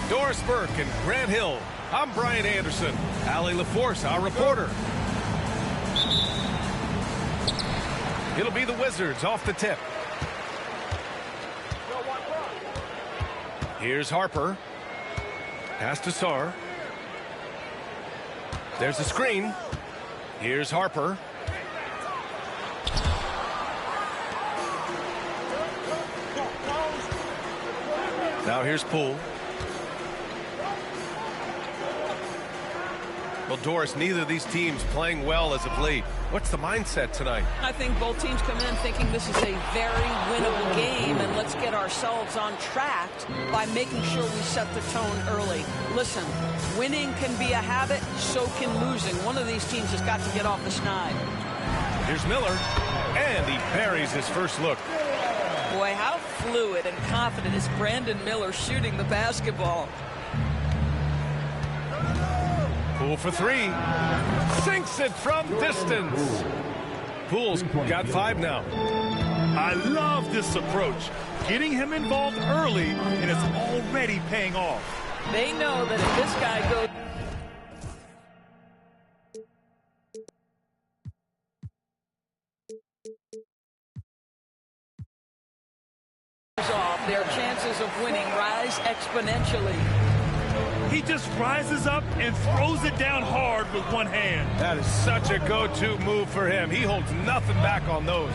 Doris Burke and Grant Hill. I'm Brian Anderson. Allie LaForce, our reporter. It'll be the Wizards off the tip. Here's Harper. Pass to Sarr. There's a screen. Here's Harper. Now here's Poole. Well, Doris, neither of these teams playing well as of late. What's the mindset tonight? I think both teams come in thinking this is a very winnable game, and let's get ourselves on track by making sure we set the tone early. Listen, winning can be a habit, so can losing. One of these teams has got to get off the schneid. Here's Miller, and he buries his first look. Boy, how fluid and confident is Brandon Miller shooting the basketball. Poole for three. Sinks it from distance. Poole's got 5 now. I love this approach. Getting him involved early, and it's already paying off. They know that if this guy goes off, their chances of winning rise exponentially. He just rises up and throws it down hard with one hand. That is such a go-to move for him. He holds nothing back on those.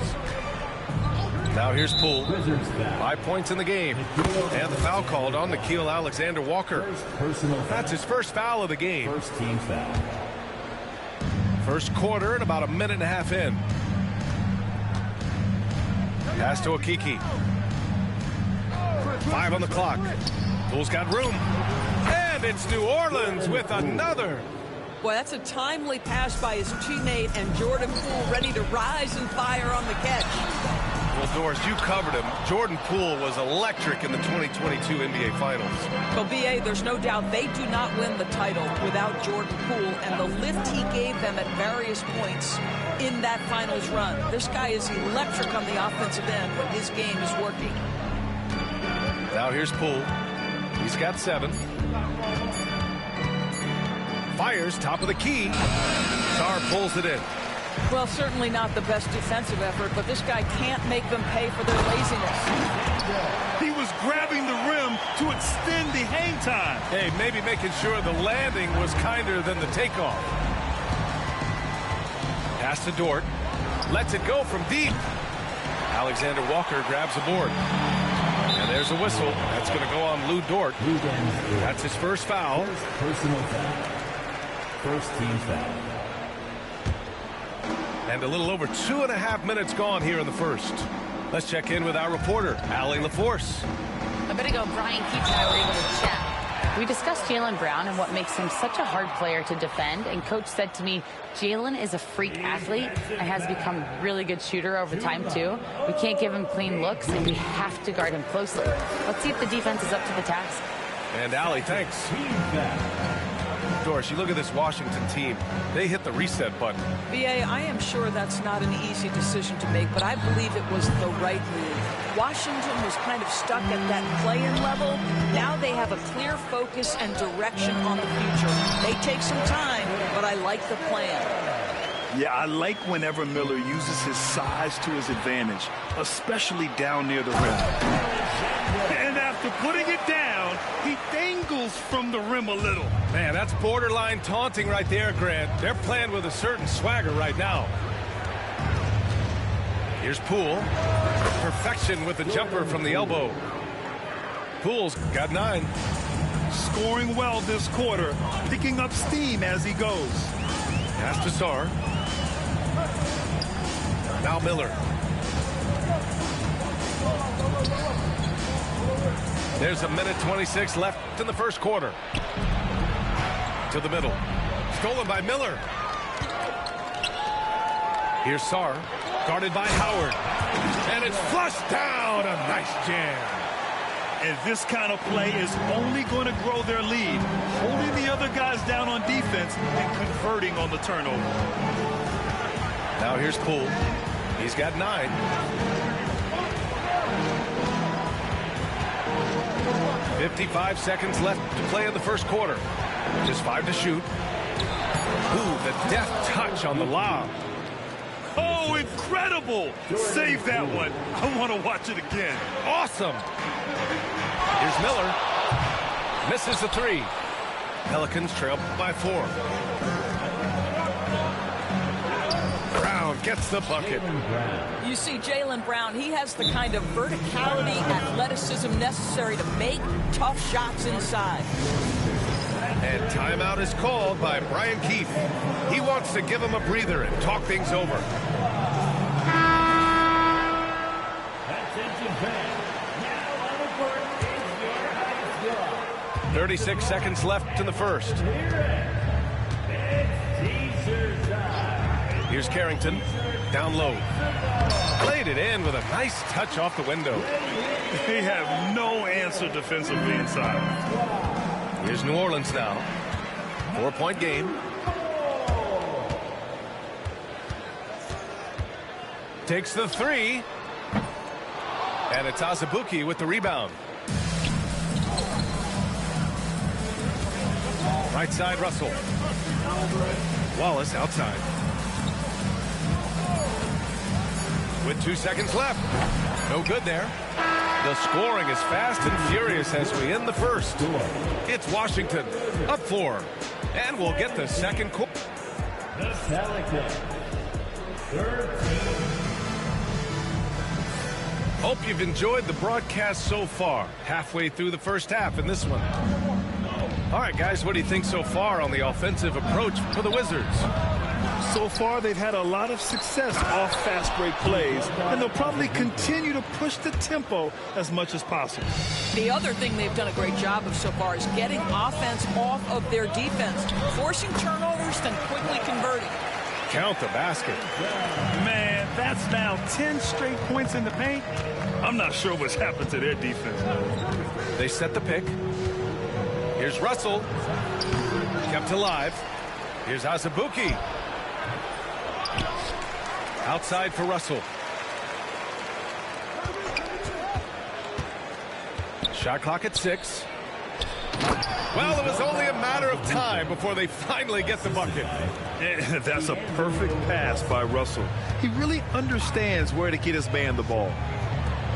Now here's Poole. 5 points in the game. And the foul called on Nickeil Alexander-Walker. That's his first foul of the game. First team foul. First quarter and about a minute and a half in. Pass to Okeke. 5 on the clock. Poole's got room. And it's New Orleans with another. Boy, that's a timely pass by his teammate, and Jordan Poole ready to rise and fire on the catch. Well, Doris, you covered him. Jordan Poole was electric in the 2022 NBA Finals. Well, B.A., there's no doubt they do not win the title without Jordan Poole and the lift he gave them at various points in that Finals run. This guy is electric on the offensive end when his game is working. Now here's Poole. He's got 7. Fires top of the key. Sarr pulls it in. Well, certainly not the best defensive effort, but this guy can't make them pay for their laziness. He was grabbing the rim to extend the hang time. Hey, maybe making sure the landing was kinder than the takeoff. Pass to Dort. Lets it go from deep. Alexander Walker grabs the board. And there's a whistle. That's going to go on Lou Dort. That's his first foul. Personal foul. First team foul. And a little over 2.5 minutes gone here in the first. Let's check in with our reporter, Allie LaForce. A bit ago, Brian Keefe and I were able to chat. We discussed Jaylen Brown and what makes him such a hard player to defend. And Coach said to me, Jaylen is a freak athlete and has become a really good shooter over time, too. We can't give him clean looks, and we have to guard him closely. Let's see if the defense is up to the task. And Allie, thanks. Doris, you look at this Washington team. They hit the reset button. VA, I am sure that's not an easy decision to make, but I believe it was the right move. Washington was kind of stuck at that play-in level. Now they have a clear focus and direction on the future. They take some time, but I like the plan. Yeah, I like whenever Miller uses his size to his advantage, especially down near the rim. And after putting it down, he dangles from the rim a little. Man, that's borderline taunting right there, Grant. They're playing with a certain swagger right now. Here's Poole. Perfection with the jumper from the elbow. Poole's got 9. Scoring well this quarter, picking up steam as he goes. Pass to Sarr. Now Miller. There's a minute 26 left in the first quarter. To the middle. Stolen by Miller. Here's Sarr. Guarded by Howard. And it's flushed down. A nice jam. And this kind of play is only going to grow their lead, holding the other guys down on defense and converting on the turnover. Now here's Poole. He's got 9. .55 seconds left to play in the first quarter. Just 5 to shoot. Ooh, the deft touch on the lob. Oh, incredible! Save that one. I want to watch it again. Awesome. Here's Miller. Misses the 3. Pelicans trail by 4. Brown gets the bucket. You see Jaylen Brown, he has the kind of verticality, athleticism necessary to make tough shots inside. And timeout is called by Brian Keefe. He wants to give him a breather and talk things over. Attention fans, now on the court is your high score. 36 seconds left in the first. Here's Carrington, down low. Played it in with a nice touch off the window. They have no answer defensively inside. Here's New Orleans now. 4-point game. Takes the 3. And it's Azubuike with the rebound. Right side, Russell. Wallace outside. With 2 seconds left. No good there. The scoring is fast and furious as we end the first. It's Washington up 4. And we'll get the second quarter. The Pelicans. 13. Hope you've enjoyed the broadcast so far. Halfway through the first half in this one. All right, guys, what do you think so far on the offensive approach for the Wizards? So far, they've had a lot of success off fast break plays, and they'll probably continue to push the tempo as much as possible. The other thing they've done a great job of so far is getting offense off of their defense, forcing turnovers, then quickly converting. Count the basket. Man, that's now 10 straight points in the paint. I'm not sure what's happened to their defense. They set the pick. Here's Russell. Kept alive. Here's Azubuike. Outside for Russell. Shot clock at 6. Well, it was only a matter of time before they finally get the bucket. That's a perfect pass by Russell. He really understands where to get his man the ball.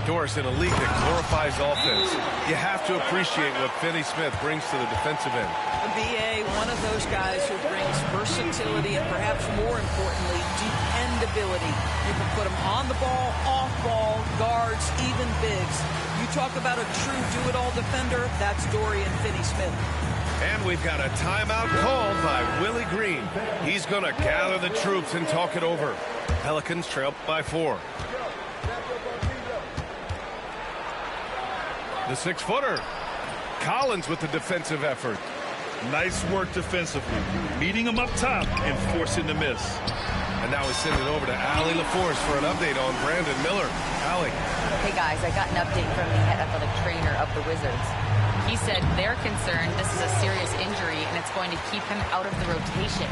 Doris, in a league that glorifies offense, you have to appreciate what Finney Smith brings to the defensive end. BA, one of those guys who brings versatility and perhaps more importantly, dependability. You can put him on the ball, off ball, guards, even bigs. You talk about a true do-it-all defender, that's Dorian Finney-Smith. And we've got a timeout called by Willie Green. He's going to gather the troops and talk it over. Pelicans trail by 4. The 6-footer. Collins with the defensive effort. Nice work defensively, meeting him up top and forcing the miss. And now we send it over to Allie LaForce for an update on Brandon Miller. Allie. Hey guys, I got an update from the head athletic trainer of the Wizards. He said they're concerned this is a serious injury and it's going to keep him out of the rotation.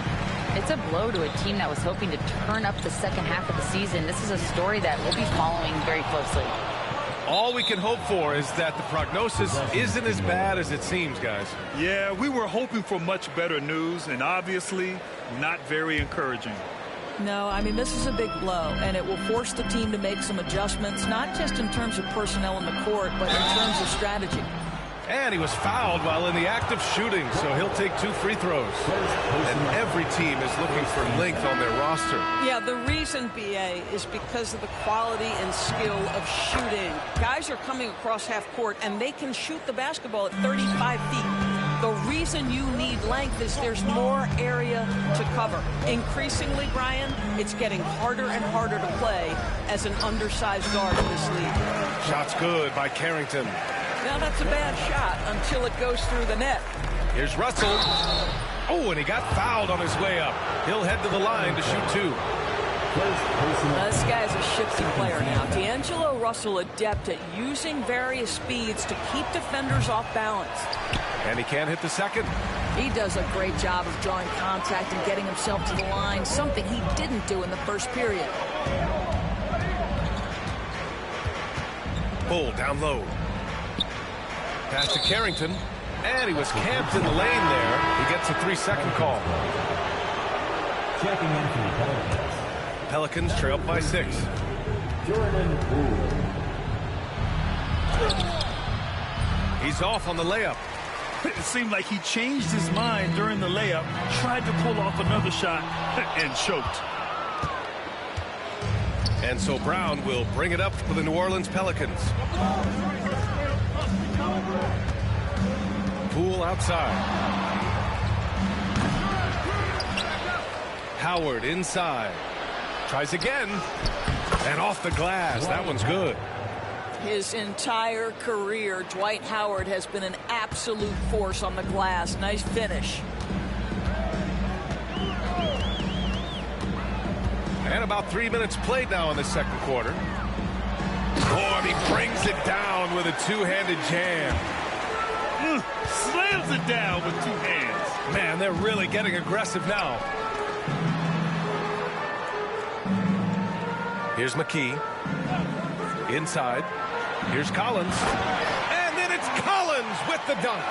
It's a blow to a team that was hoping to turn up the second half of the season. This is a story that we'll be following very closely. All we can hope for is that the prognosis isn't as bad as it seems, guys. Yeah, we were hoping for much better news, and obviously not very encouraging. No, I mean, this is a big blow, and it will force the team to make some adjustments, not just in terms of personnel in the court, but in terms of strategy. And he was fouled while in the act of shooting, so he'll take 2 free throws. And every team is looking for length on their roster. Yeah, the reason, BA, is because of the quality and skill of shooting. Guys are coming across half court, and they can shoot the basketball at 35 feet. The reason you need length is there's more area to cover. Increasingly, Brian, it's getting harder and harder to play as an undersized guard in this league. Shot's good by Carrington. Now that's a bad shot until it goes through the net. Here's Russell. Oh, and he got fouled on his way up. He'll head to the line to shoot 2. This guy's a shifty player now. D'Angelo Russell, adept at using various speeds to keep defenders off balance. And he can't hit the second. He does a great job of drawing contact and getting himself to the line, something he didn't do in the first period. Bull down low. Pass to Carrington, and he was camped in the lane there. He gets a 3-second call. Checking in for the Pelicans. Pelicans trail by 6. Jordan Poole. He's off on the layup. It seemed like he changed his mind during the layup, tried to pull off another shot, and choked. And so Brown will bring it up for the New Orleans Pelicans. Poole outside. Howard inside. Tries again. And off the glass. That one's good. His entire career, Dwight Howard has been an absolute force on the glass. Nice finish. And about 3 minutes played now in the second quarter. Oh, and he brings it down with a two-handed jam. Slams it down with 2 hands. Man, they're really getting aggressive now. Here's McKee. Inside. Here's Collins. And then it's Collins with the dunk.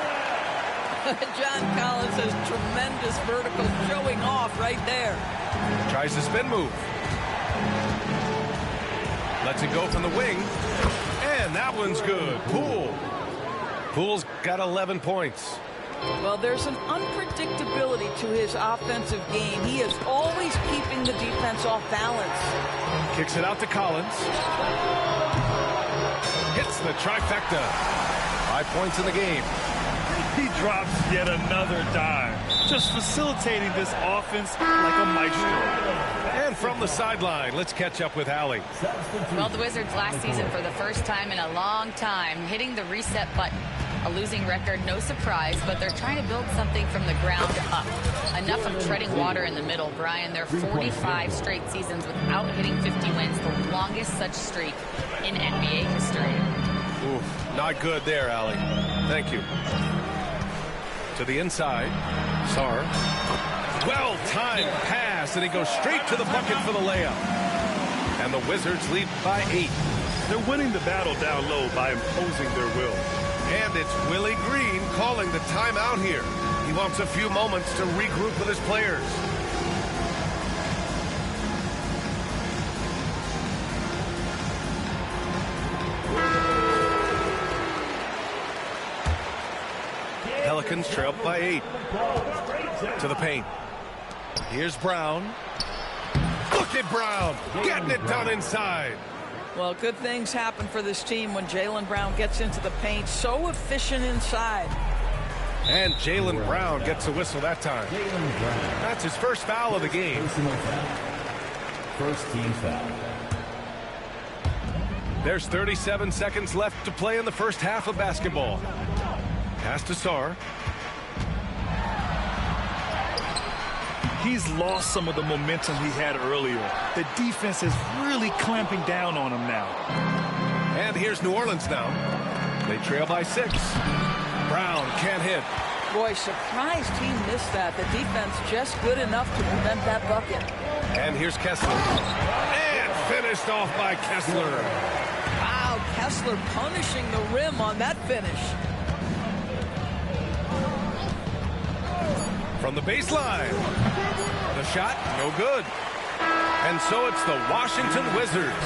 John Collins has tremendous vertical showing off right there. Tries the spin move. Lets it go from the wing. And that one's good. Poole. Poole's got 11 points. Well, there's an unpredictability to his offensive game. He is always keeping the defense off balance. Kicks it out to Collins. Hits the trifecta. 5 points in the game. He drops yet another dime, just facilitating this offense like a maestro. And from the sideline, let's catch up with Allie. Well, the Wizards last season, for the first time in a long time, hitting the reset button. A losing record, no surprise, but they're trying to build something from the ground up. Enough of treading water in the middle, Brian. They're 45 straight seasons without hitting 50 wins, the longest such streak in NBA history. Oof, not good there, Allie. Thank you. To the inside. Sarr. Well-timed pass, and he goes straight to the bucket for the layup. And the Wizards lead by 8. They're winning the battle down low by imposing their will. And it's Willie Green calling the timeout here. He wants a few moments to regroup with his players. Pelicans trail by 8. To the paint. Here's Brown. Look at Brown getting it done inside. Well, good things happen for this team when Jaylen Brown gets into the paint. So efficient inside. And Jaylen Brown gets a whistle that time. That's his first foul of the game. First team foul. There's 37 seconds left to play in the first half of basketball. Pass to Sarr. He's lost some of the momentum he had earlier. The defense is really clamping down on him now. And here's New Orleans now. They trail by 6. Brown can't hit. Boy, surprised he missed that. The defense just good enough to prevent that bucket. And here's Kessler. And finished off by Kessler. Wow, Kessler punishing the rim on that finish. From the baseline. The shot, no good. And so it's the Washington Wizards,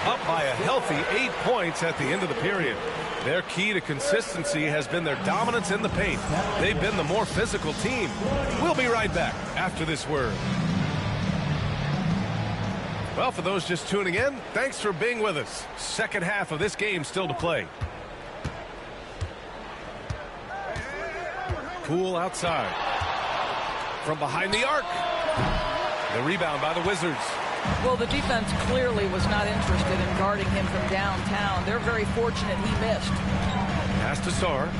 up by a healthy 8 points at the end of the period. Their key to consistency has been their dominance in the paint. They've been the more physical team. We'll be right back after this word. Well, for those just tuning in, thanks for being with us. Second half of this game still to play. Poole outside. From behind the arc. The rebound by the Wizards. Well, the defense clearly was not interested in guarding him from downtown. They're very fortunate he missed. Pass to Sarr.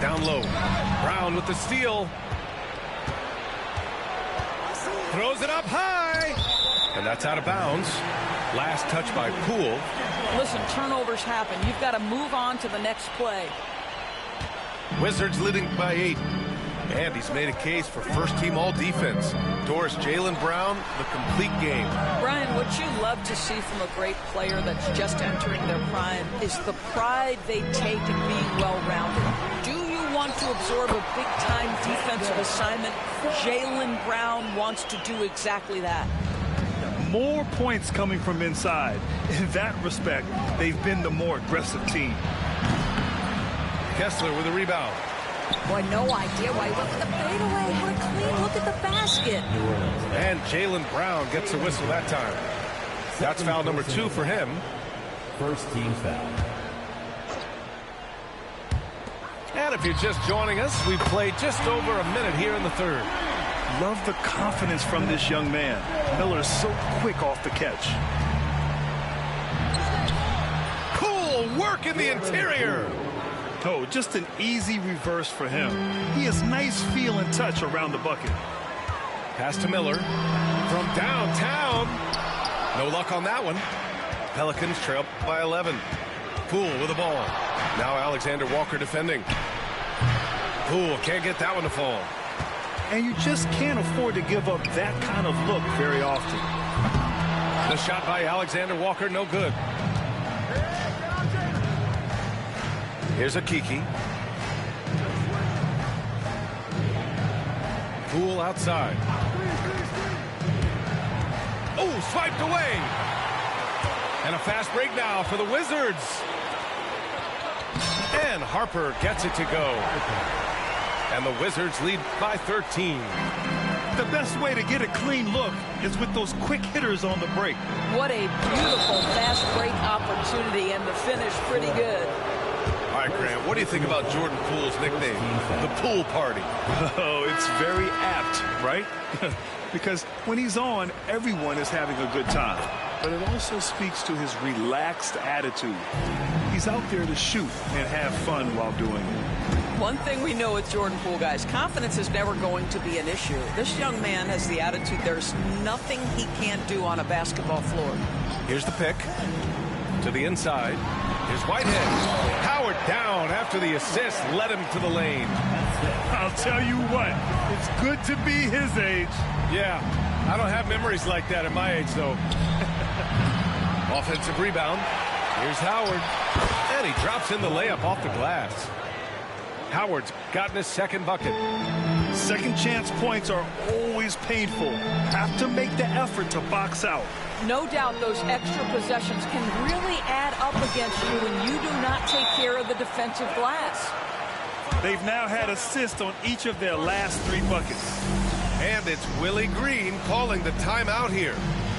Down low. Brown with the steal. Throws it up high. And that's out of bounds. Last touch by Poole. Listen, turnovers happen. You've got to move on to the next play. Wizards leading by 8. And he's made a case for first-team all-defense. Doris, Jaylen Brown, the complete game. Brian, what you love to see from a great player that's just entering their prime is the pride they take in being well-rounded. Do you want to absorb a big-time defensive assignment? Jaylen Brown wants to do exactly that. More points coming from inside. In that respect, they've been the more aggressive team. Kessler with a rebound. Boy, no idea why he went with the fadeaway. What a clean look at the basket. And Jaylen Brown gets a whistle that time. That's foul number 2 for him. First team foul. And if you're just joining us, we've played just over a minute here in the third. Love the confidence from this young man. Miller is so quick off the catch. Cool work in the interior. Oh, just an easy reverse for him. He has nice feel and touch around the bucket. Pass to Miller. From downtown. No luck on that one. Pelicans trail by 11. Poole with the ball. Now Alexander Walker defending. Poole can't get that one to fall. And you just can't afford to give up that kind of look very often. The shot by Alexander Walker, no good. Here's a Kiki. Poole outside. Oh, swiped away. And a fast break now for the Wizards. And Harper gets it to go. And the Wizards lead by 13. The best way to get a clean look is with those quick hitters on the break. What a beautiful fast break opportunity, and the finish pretty good. All right, Grant, what do you think about Jordan Poole's nickname, the Poole Party? Oh, it's very apt, right? Because when he's on, everyone is having a good time. But it also speaks to his relaxed attitude. He's out there to shoot and have fun while doing it. One thing we know with Jordan Poole, guys, confidence is never going to be an issue. This young man has the attitude there's nothing he can't do on a basketball floor. Here's the pick to the inside. Here's Whitehead. Howard down after the assist led him to the lane. I'll tell you what, it's good to be his age. Yeah, I don't have memories like that at my age, though. Offensive rebound. Here's Howard. And he drops in the layup off the glass. Howard's gotten his second bucket. Second chance points are always painful. Have to make the effort to box out. No doubt those extra possessions can really add up against you when you do not take care of the defensive glass. They've now had assists on each of their last 3 buckets. And it's Willie Green calling the timeout here.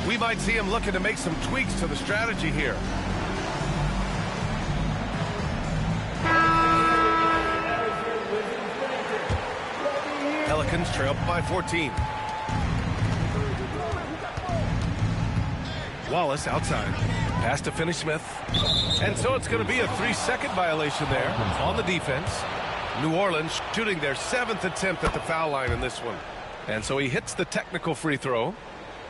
We might see him looking to make some tweaks to the strategy here. Pelicans trail by 14. Wallace outside. Pass to Finney-Smith. And so it's going to be a 3-second violation there on the defense. New Orleans shooting their 7th attempt at the foul line in this one. And so he hits the technical free throw.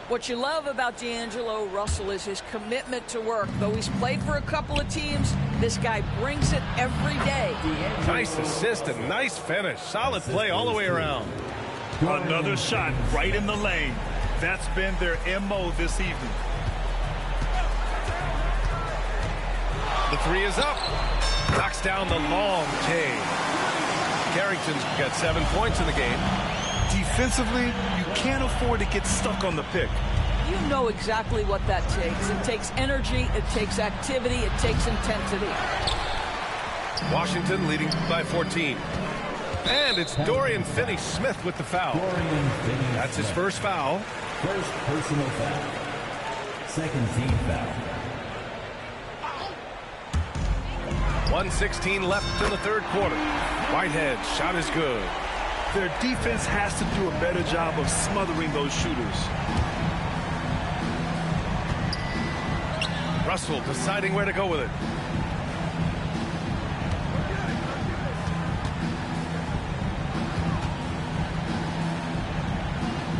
What you love about D'Angelo Russell is his commitment to work. Though he's played for a couple of teams, this guy brings it every day. Nice assist and nice finish. Solid play all the way around. Another shot right in the lane. That's been their MO this evening. The three is up. Knocks down the long K. Carrington's got 7 points in the game. Defensively, you can't afford to get stuck on the pick. You know exactly what that takes. It takes energy, it takes activity, it takes intensity. Washington leading by 14. And it's Dorian Finney-Smith with the foul. That's his first foul. First personal foul. Second team foul. 1:16 left in the third quarter. Whitehead shot is good. Their defense has to do a better job of smothering those shooters. Russell deciding where to go with it.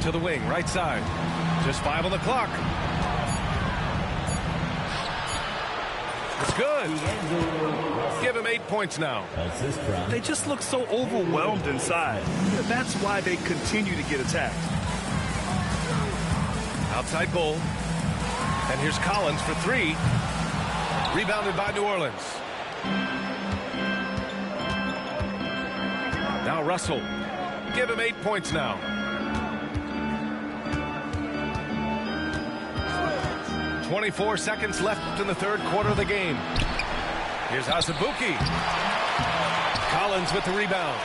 To the wing, right side. Just 5 on the clock. It's good. Give him 8 points now. They just look so overwhelmed inside. That's why they continue to get attacked. Outside goal. And here's Collins for 3. Rebounded by New Orleans. Now Russell. Give him 8 points now. 24 seconds left in the third quarter of the game. Here's Azubuike. Collins with the rebound.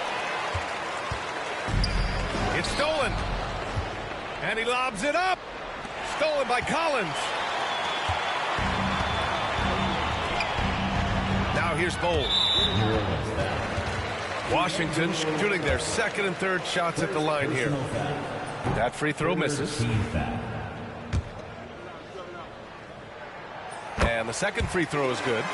It's stolen. And he lobs it up. Stolen by Collins. Now here's Bol. Washington shooting their second and third shots at the line here. That free throw misses. And the second free throw is good.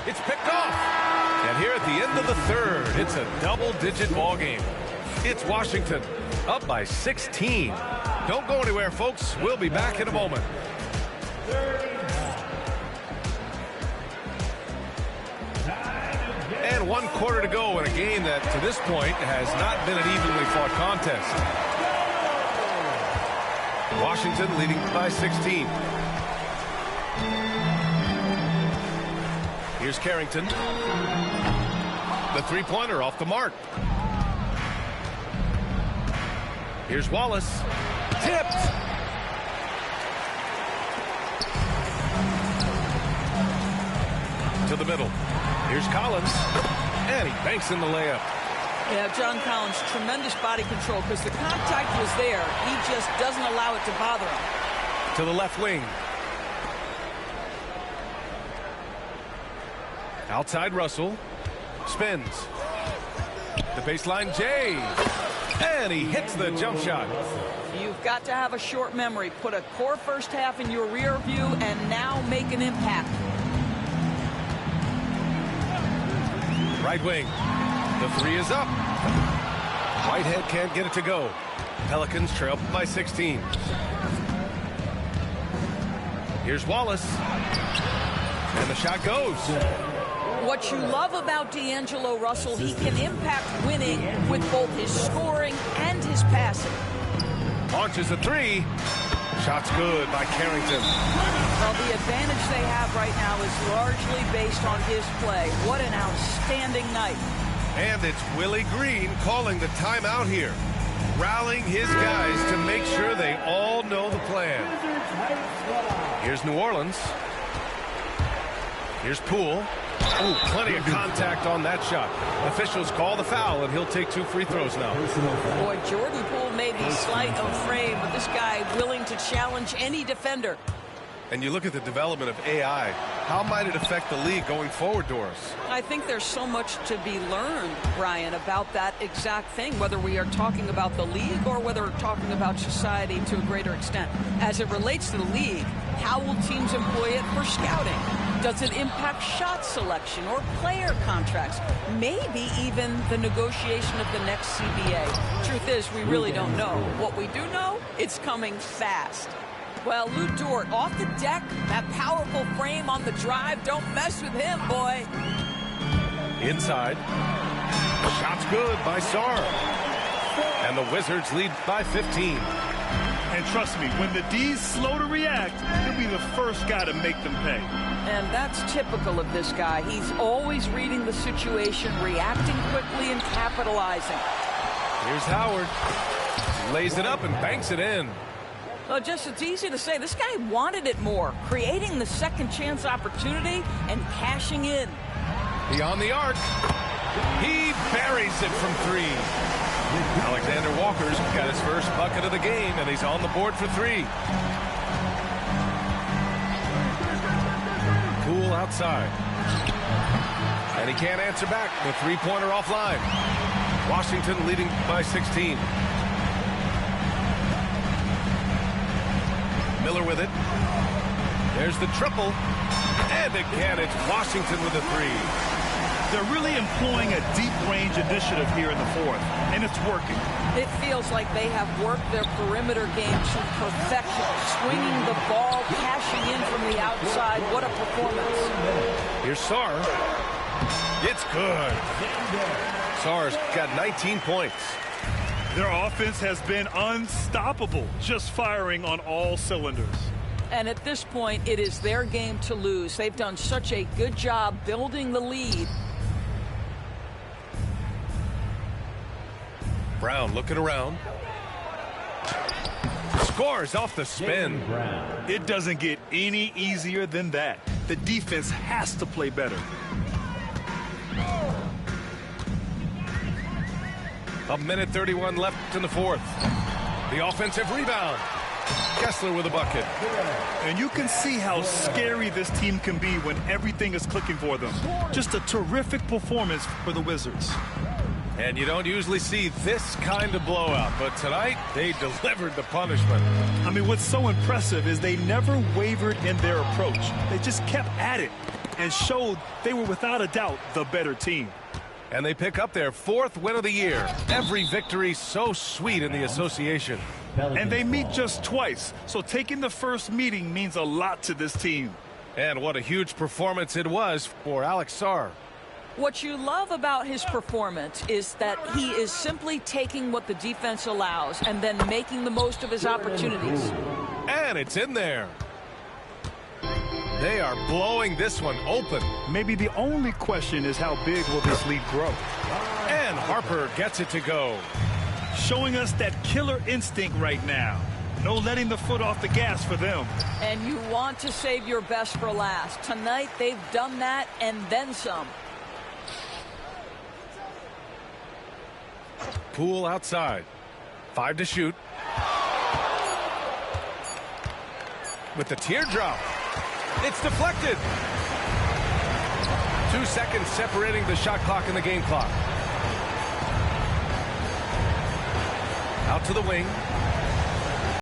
It's picked off. And here at the end of the third, it's a double-digit ball game. It's Washington up by 16. Don't go anywhere, folks. We'll be back in a moment. And 1 quarter to go in a game that, to this point, has not been an evenly fought contest. Washington leading by 16. Here's Carrington. The three-pointer off the mark. Here's Wallace. Tipped. To the middle. Here's Collins. And he banks in the layup. Yeah, John Collins, tremendous body control because the contact was there. He just doesn't allow it to bother him. To the left wing. Outside Russell. Spins. The baseline Jay. And he hits the jump shot. You've got to have a short memory. Put a core first half in your rear view and now make an impact. Right wing. The three is up. Whitehead can't get it to go. Pelicans trail by 16. Here's Wallace. And the shot goes. What you love about D'Angelo Russell, he can impact winning with both his scoring and his passing. Launches a three. Shot's good by Carrington. Well, the advantage they have right now is largely based on his play. What an outstanding night. And it's Willie Green calling the timeout here. Rallying his guys to make sure they all know the plan. Here's New Orleans. Here's Poole. Oh, plenty of contact on that shot. Officials call the foul, and he'll take 2 free throws now. Boy, Jordan Poole may be slight of frame, but this guy willing to challenge any defender. And you look at the development of AI. How might it affect the league going forward, Doris? I think there's so much to be learned, Brian, about that exact thing, whether we are talking about the league or whether we're talking about society to a greater extent. As it relates to the league, how will teams employ it for scouting? Does it impact shot selection or player contracts? Maybe even the negotiation of the next CBA. Truth is, we really don't know. What we do know, it's coming fast. Well, Lu Dort off the deck, that powerful frame on the drive. Don't mess with him, boy. Inside. Shot's good by Sarr. And the Wizards lead by 15. And trust me, when the D's slow to react, he'll be the first guy to make them pay. And that's typical of this guy. He's always reading the situation, reacting quickly, and capitalizing. Here's Howard. Lays it up and banks it in. Well, just it's easy to say. This guy wanted it more, creating the second chance opportunity and cashing in. Beyond the arc. He buries it from 3. Alexander Walker's got his first bucket of the game, and he's on the board for 3. Poole outside. And he can't answer back. The three-pointer offline. Washington leading by 16. Miller with it. There's the triple. And again, it's Washington with a 3. They're really employing a deep-range initiative here in the fourth, and it's working. It feels like they have worked their perimeter game to perfection. Swinging the ball, cashing in from the outside. What a performance. Here's Sarr. It's good. Sarr's got 19 points. Their offense has been unstoppable, just firing on all cylinders. And at this point, it is their game to lose. They've done such a good job building the lead. Brown looking around. Scores off the spin. It doesn't get any easier than that. The defense has to play better. A minute 31 left in the fourth. The offensive rebound. Kessler with a bucket. And you can see how scary this team can be when everything is clicking for them. Just a terrific performance for the Wizards. And you don't usually see this kind of blowout, but tonight they delivered the punishment. I mean, what's so impressive is they never wavered in their approach. They just kept at it and showed they were without a doubt the better team. And they pick up their 4th win of the year. Every victory so sweet in the association. And they meet just twice, so taking the first meeting means a lot to this team. And what a huge performance it was for Alex Sarr. What you love about his performance is that he is simply taking what the defense allows and then making the most of his opportunities. And it's in there. They are blowing this one open. Maybe the only question is how big will this lead grow? And Harper gets it to go. Showing us that killer instinct right now. No letting the foot off the gas for them. And you want to save your best for last. Tonight they've done that and then some. Poole outside. 5 to shoot. With the teardrop. It's deflected. 2 seconds separating the shot clock and the game clock. Out to the wing.